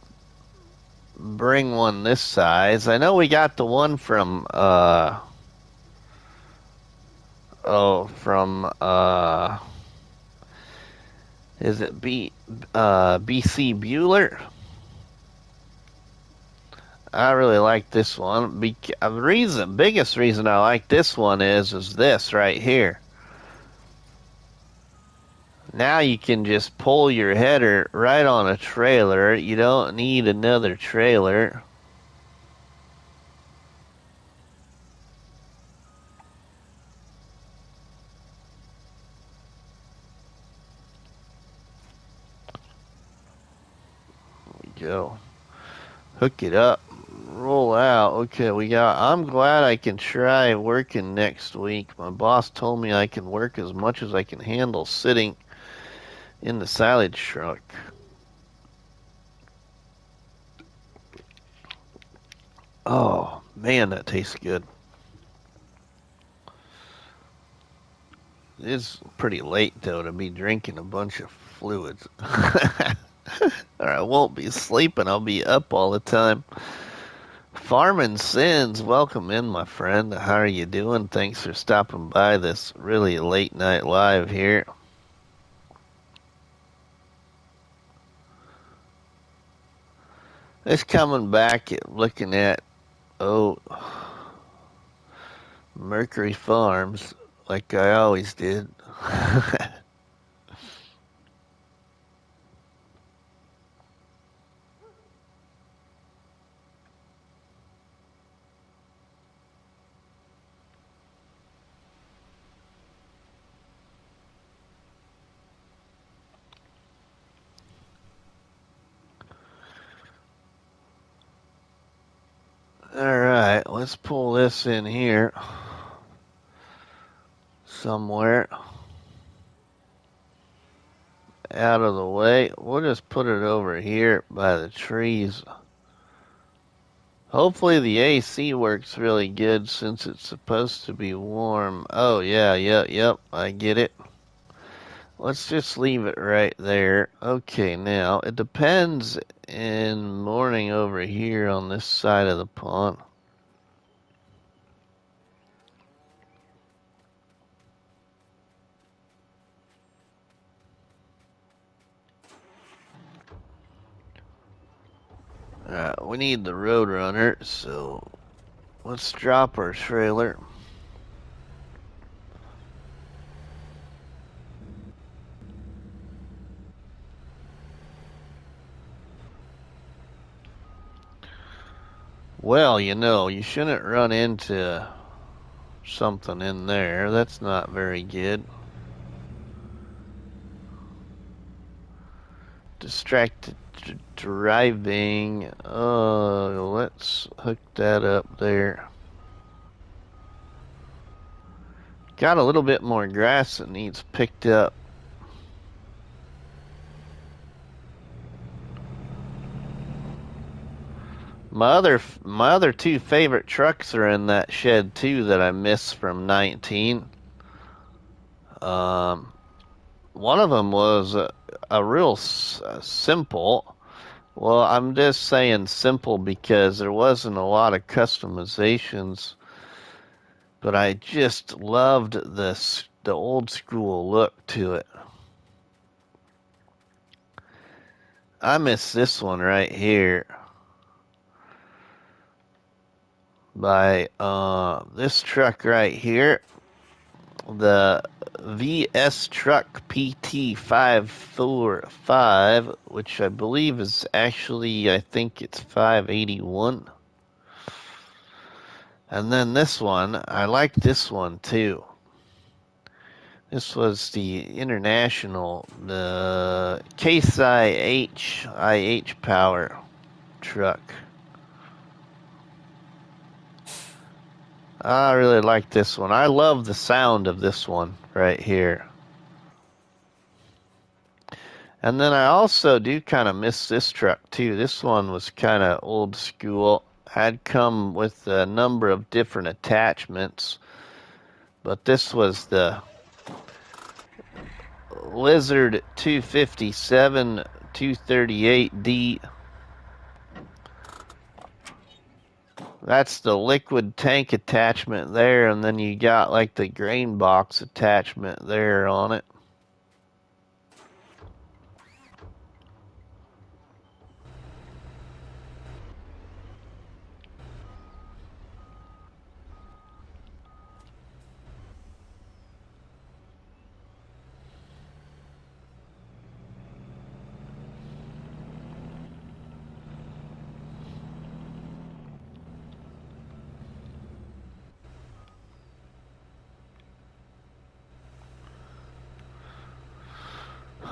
bring one this size. I know we got the one from, is it BC Bueller? I really like this one. Biggest reason I like this one is this right here. Now you can just pull your header right on a trailer. You don't need another trailer. There we go. Hook it up. Roll out. Okay, I'm glad I can try working next week. My boss told me I can work as much as I can handle sitting in the silage truck. Oh, man, that tastes good. It's pretty late, though, to be drinking a bunch of fluids. Or I won't be sleeping. I'll be up all the time. Farming Sins, welcome in, my friend. How are you doing? Thanks for stopping by this really late night live here. Just coming back at looking at, oh, Mercury Farms, like I always did. Alright, let's pull this in here somewhere out of the way. We'll just put it over here by the trees. Hopefully the AC works really good since it's supposed to be warm. Oh, yeah, yep, I get it. Let's just leave it right there. Okay, now, it depends in morning over here on this side of the pond. We need the Roadrunner, so let's drop our trailer. Well, you shouldn't run into something in there. That's not very good. Distracted driving. Let's hook that up there. Got a little bit more grass that needs picked up. My other two favorite trucks are in that shed too that I missed from 19. Um, One of them was a real simple. Well, I'm just saying simple because there wasn't a lot of customizations, but I just loved the old school look to it. I miss this one right here by this truck right here, the VS Truck PT545, which I believe is actually, I think it's 581. And then this one, I like this one too. This was the International, the Case IH Power truck. I really like this one. I love the sound of this one right here. And then I also do kind of miss this truck too. This one was kind of old school. Had come with a number of different attachments, but this was the Lizard 257 238D. That's the liquid tank attachment there, and then you got like the grain box attachment there on it.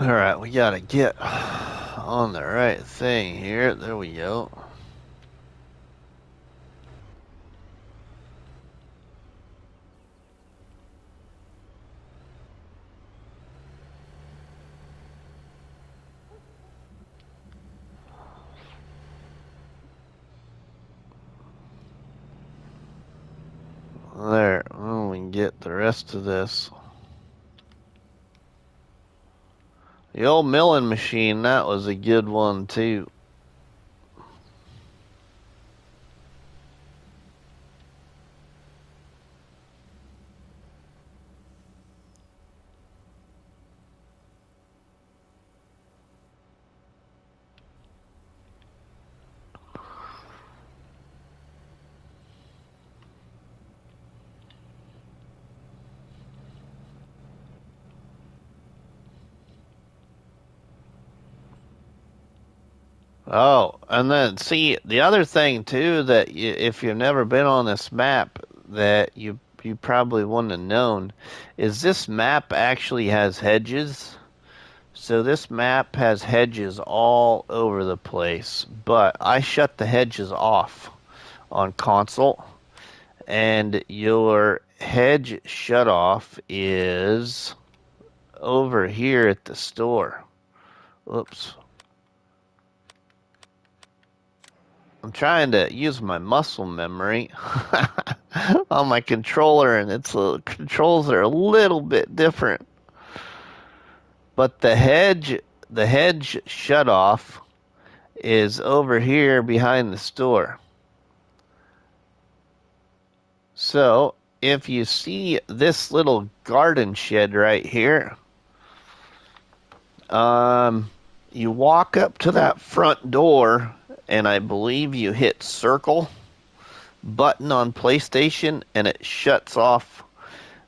Alright, we gotta get on the right thing here. There we go. There, well, we can get the rest of this. The old milling machine, that was a good one too. Oh, and then see the other thing too that if you've never been on this map that you probably wouldn't have known is this map actually has hedges. So this map has hedges all over the place, but I shut the hedges off on console, and your hedge shut off is over here at the store. Oops. I'm trying to use my muscle memory on my controller, and controls are a little bit different. But the hedge shut off is over here behind the store. So if you see this little garden shed right here, you walk up to that front door and I believe you hit circle button on PlayStation and it shuts off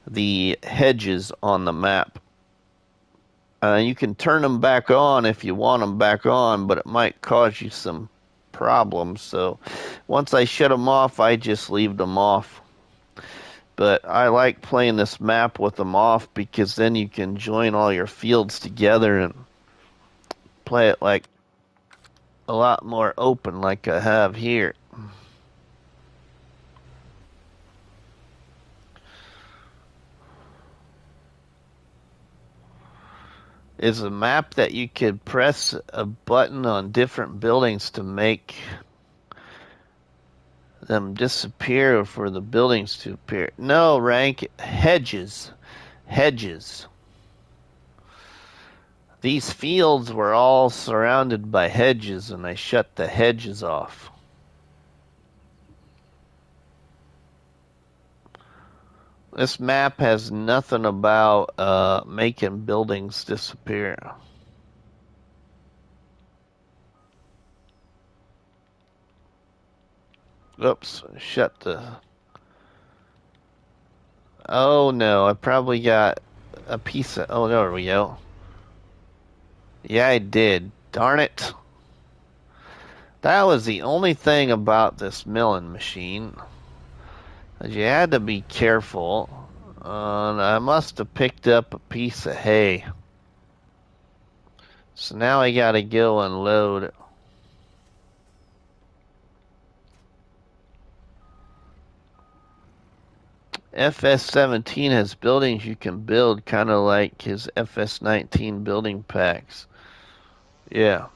the hedges on the map. You can turn them back on if you want them back on, but it might cause you some problems. So once I shut them off, I just leave them off. But I like playing this map with them off because then you can join all your fields together and play it like a lot more open like I have here. Is a map that you could press a button on different buildings to make them disappear or for the buildings to appear. No, rank hedges. Hedges. These fields were all surrounded by hedges and I shut the hedges off. This map has nothing about making buildings disappear. Oops, shut the... Oh no, I probably got a piece of... Oh, there we go. Yeah, I did. Darn it. That was the only thing about this milling machine. You had to be careful. I must have picked up a piece of hay. So now I gotta go and load. FS19 has buildings you can build, kind of like his FS19 building packs. Yeah.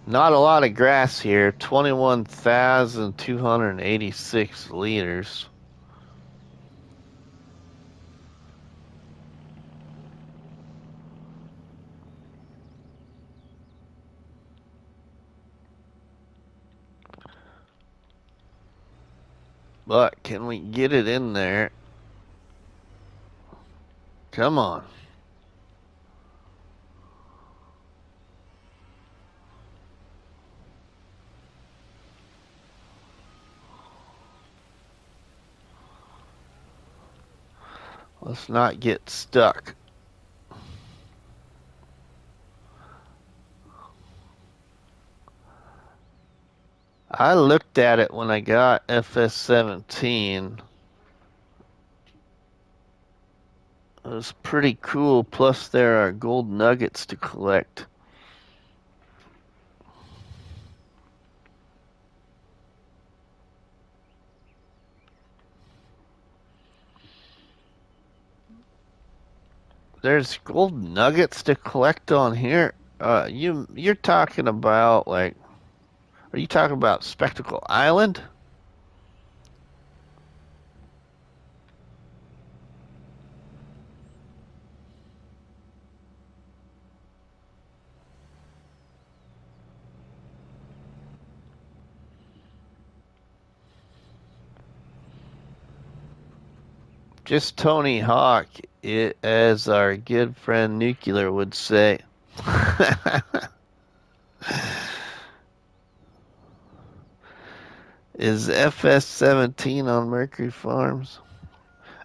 Not a lot of grass here. 21,286 liters. But can we get it in there? Come on. Let's not get stuck. I looked at it when I got FS17. It was pretty cool, plus there are gold nuggets to collect. There's gold nuggets to collect on here. You're talking about like, are you talking about Spectacle Island? Just Tony Hawk, as our good friend Nuclear would say. Is FS17 on Mercury Farms?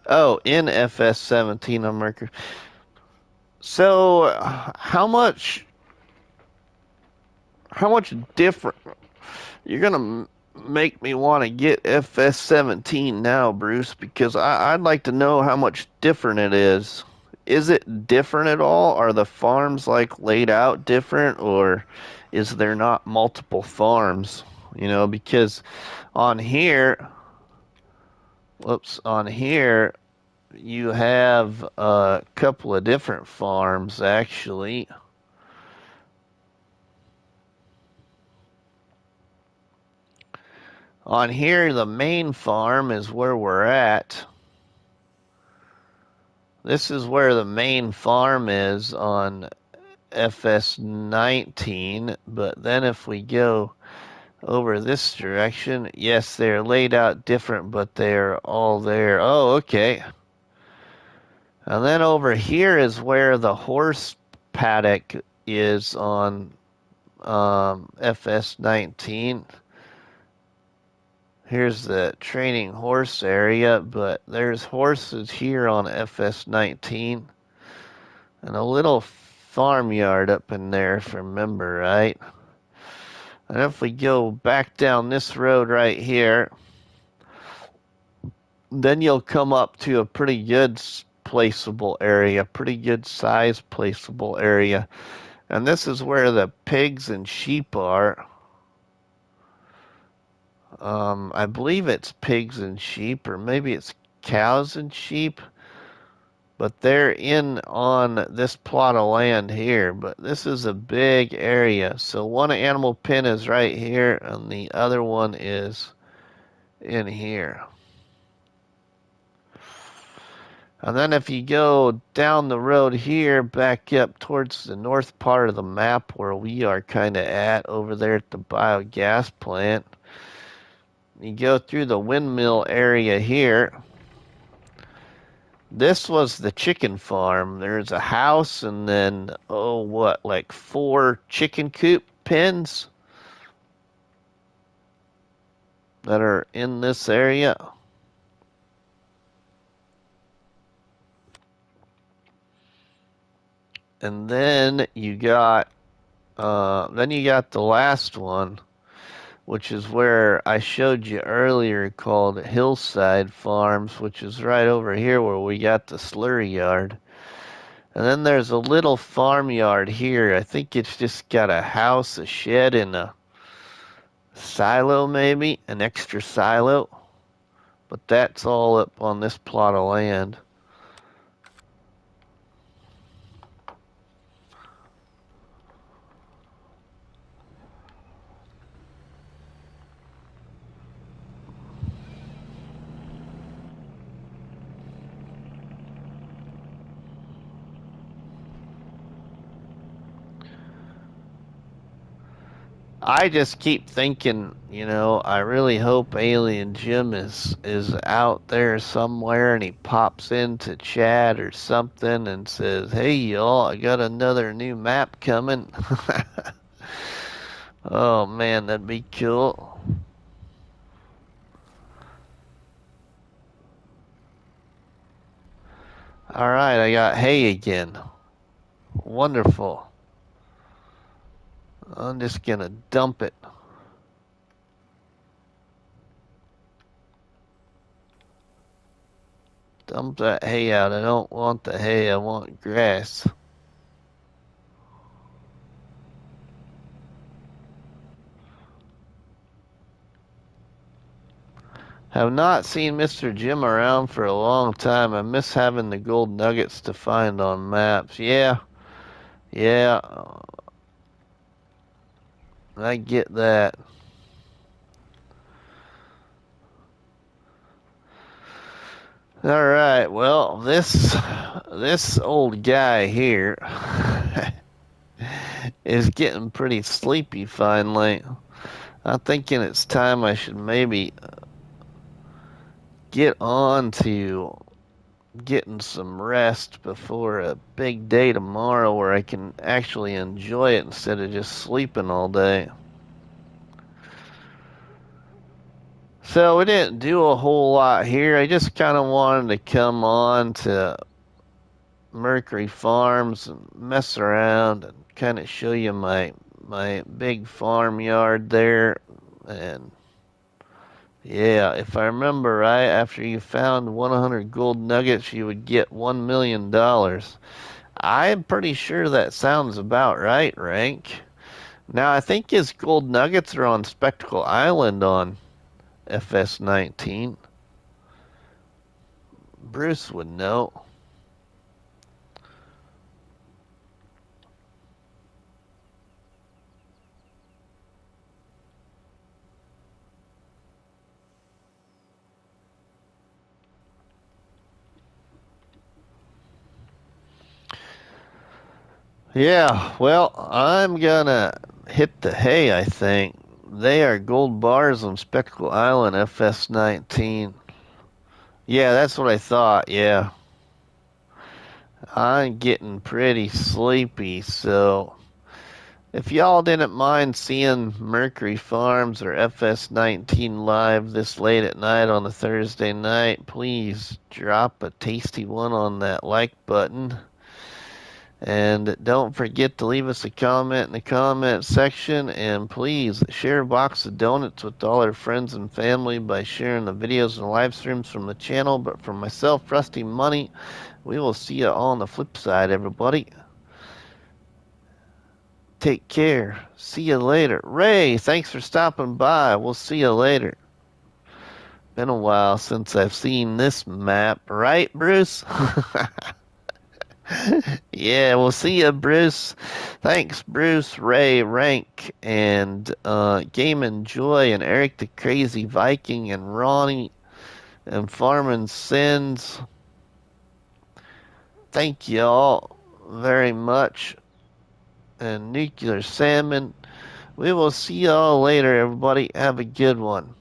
Oh, in FS17 on Mercury. So, how much different? You're gonna make me want to get FS17 now, Bruce, because I'd like to know how much different it is. Is it different at all? Are the farms like laid out different, or is there not multiple farms? Because on here, whoops, on here you have a couple of different farms actually. On here, the main farm is where we're at. This is where the main farm is on FS19, but then if we go over this direction, yes, they're laid out different, but they're all there. Oh, okay. And then over here is where the horse paddock is on FS19. Here's the training horse area, but there's horses here on FS19 and a little farmyard up in there, if I remember right. And if we go back down this road right here, then you'll come up to a pretty good placeable area, pretty good size placeable area. And this is where the pigs and sheep are. I believe it's pigs and sheep, or maybe it's cows and sheep. But they're in on this plot of land here. But this is a big area. So one animal pen is right here, and the other one is in here. And then if you go down the road here, back up towards the north part of the map where we are kind of at over there at the biogas plant, you go through the windmill area here. This was the chicken farm. There's a house and then, oh, what, like 4 chicken coop pens that are in this area. And then you got the last one, which is where I showed you earlier, called Hillside Farms, which is right over here where we got the slurry yard. And then there's a little farmyard here. I think it's just got a house, a shed, and a silo, maybe an extra silo. But that's all up on this plot of land. I just keep thinking, I really hope Alien Jim is out there somewhere and he pops into chat or something and says, "Hey y'all, I got another new map coming." Oh man, that'd be cool. All right, I got hay again. Wonderful. I'm just gonna dump it. Dump that hay out. I don't want the hay, I want grass. Have not seen Mr. Jim around for a long time. I miss having the gold nuggets to find on maps. Yeah, yeah, I get that. All right, well, this old guy here is getting pretty sleepy finally. I'm thinking it's time I should maybe get on to getting some rest before a big day tomorrow where I can actually enjoy it instead of just sleeping all day. So we didn't do a whole lot here. I just kind of wanted to come on to Mercury Farms and mess around and kind of show you my big farmyard there. And yeah, if I remember right, after you found 100 gold nuggets, you would get $1 million. I'm pretty sure that sounds about right, Rank. Now, I think his gold nuggets are on Spectacle Island on FS19. Bruce would know. Yeah, well, I'm gonna hit the hay, I think. They are gold bars on Spectacle Island, FS19. Yeah, that's what I thought, yeah. I'm getting pretty sleepy, so if y'all didn't mind seeing Mercury Farms or FS19 live this late at night on a Thursday night, please drop a tasty one on that like button. And don't forget to leave us a comment in the comment section. And please share a box of donuts with all our friends and family by sharing the videos and live streams from the channel. But for myself, Rusty Money, we will see you all on the flip side, everybody. Take care. See you later. Ray, thanks for stopping by. We'll see you later. Been a while since I've seen this map, right, Bruce? Yeah, we'll see you, Bruce. Thanks, Bruce, Ray, Rank, and Game and Joy, and Eric the Crazy Viking, and Ronnie, and Farmin' Sins. Thank you all very much. And Nuclear Salmon. We will see you all later, everybody. Have a good one.